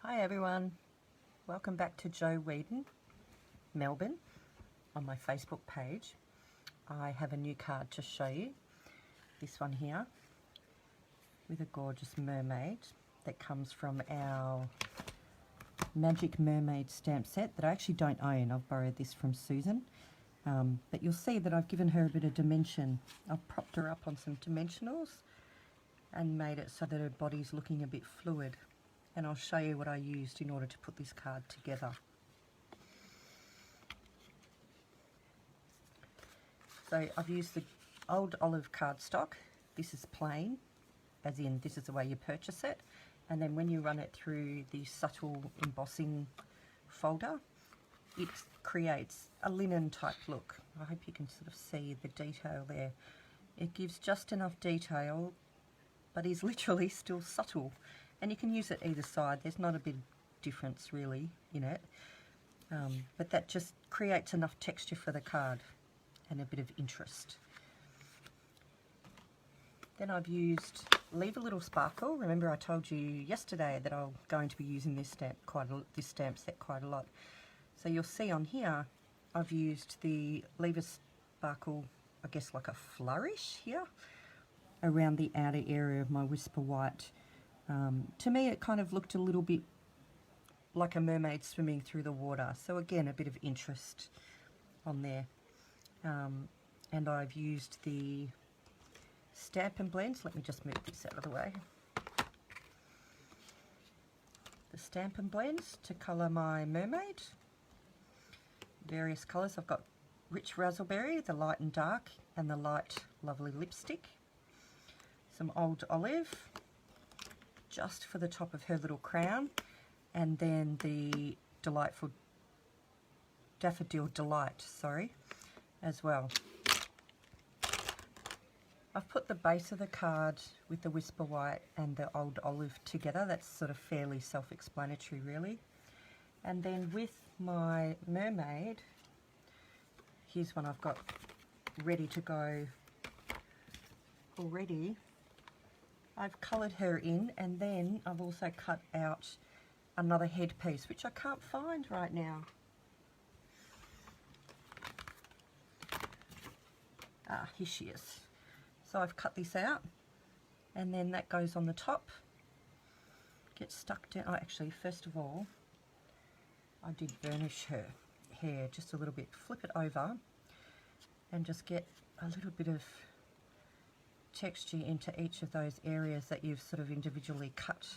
Hi everyone, welcome back to JoWeedonMelbourne on my Facebook page. I have a new card to show you, this one here with a gorgeous mermaid that comes from our Magic Mermaid stamp set that I actually don't own. I've borrowed this from Susan, but you'll see that I've given her a bit of dimension. I've propped her up on some dimensionals and made it so that her body's looking a bit fluid. And I'll show you what I used in order to put this card together. So I've used the old olive cardstock. This is plain, as in this is the way you purchase it. And then when you run it through the subtle embossing folder, it creates a linen type look. I hope you can sort of see the detail there. It gives just enough detail, but is literally still subtle. And you can use it either side. There's not a big difference really in it, but that just creates enough texture for the card and a bit of interest. Then I've used Leave a Little Sparkle. Remember I told you yesterday that I'm going to be using this stamp set quite a lot. So you'll see on here I've used the Leave a Sparkle, I guess like a flourish here, around the outer area of my Whisper White. To me it kind of looked a little bit like a mermaid swimming through the water, so again a bit of interest on there. And I've used the Stamp and Blends. Let me just move this out of the way. The Stamp and Blends to colour my mermaid. Various colours. I've got Rich Razzleberry, the light and dark, and the light lovely lipstick. Some Old Olive, just for the top of her little crown, and then the delightful Daffodil Delight, as well. I've put the base of the card with the Whisper White and the Old Olive together. That's sort of fairly self-explanatory really. And then with my mermaid, here's one I've got ready to go already. I've coloured her in, and then I've also cut out another headpiece, which I can't find right now. Ah, here she is. So I've cut this out, and then that goes on the top, gets stuck down. Oh, actually, first of all, I did burnish her hair just a little bit. Flip it over and just get a little bit of texture into each of those areas that you've sort of individually cut.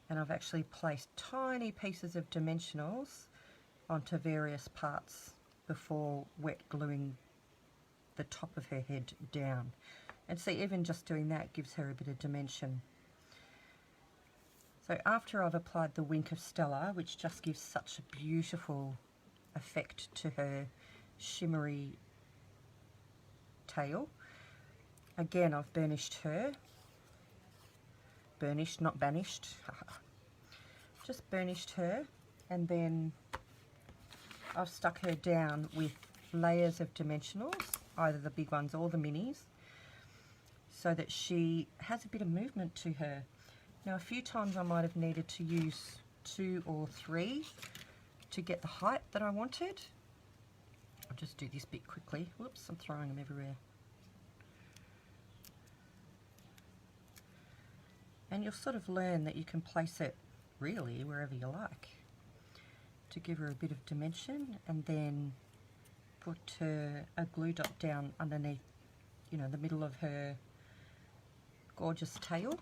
And I've actually placed tiny pieces of dimensionals onto various parts before wet gluing the top of her head down. And see, even just doing that gives her a bit of dimension. So after I've applied the Wink of Stella, which just gives such a beautiful effect to her shimmery tail, again I've burnished her. Burnished, not banished. Just burnished her, and then I've stuck her down with layers of dimensionals, either the big ones or the minis, so that she has a bit of movement to her. Now a few times I might have needed to use 2 or 3 to get the height that I wanted. I'll just do this bit quickly. Whoops, I'm throwing them everywhere. And you'll sort of learn that you can place it really wherever you like to give her a bit of dimension, and then put a glue dot down underneath, you know, the middle of her gorgeous tail.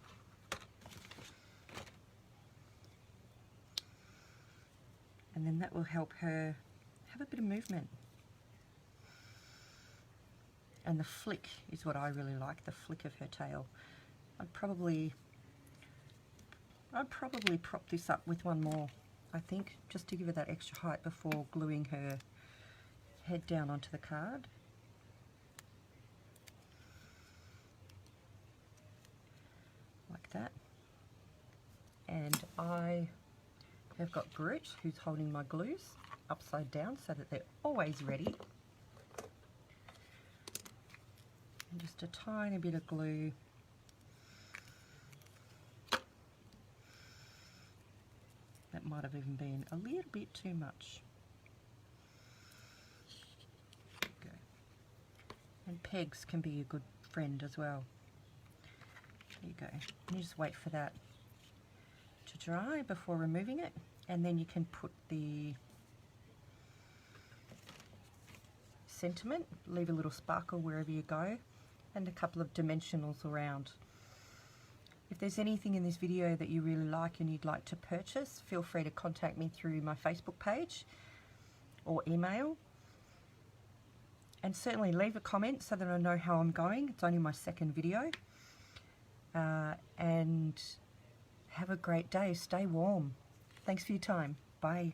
And then that will help her have a bit of movement. And the flick is what I really like, the flick of her tail. I'd probably prop this up with one more, I think, just to give her that extra height before gluing her head down onto the card. Like that. And I have got Brute, who's holding my glues upside down so that they're always ready. And just a tiny bit of glue That might have even been a little bit too much. Go. And pegs can be a good friend as well. There you go. And you just wait for that to dry before removing it, and then you can put the sentiment, leave a little sparkle wherever you go, and a couple of dimensionals around. If there's anything in this video that you really like and you'd like to purchase, feel free to contact me through my Facebook page or email. And certainly leave a comment so that I know how I'm going. It's only my second video. And have a great day. Stay warm. Thanks for your time. Bye.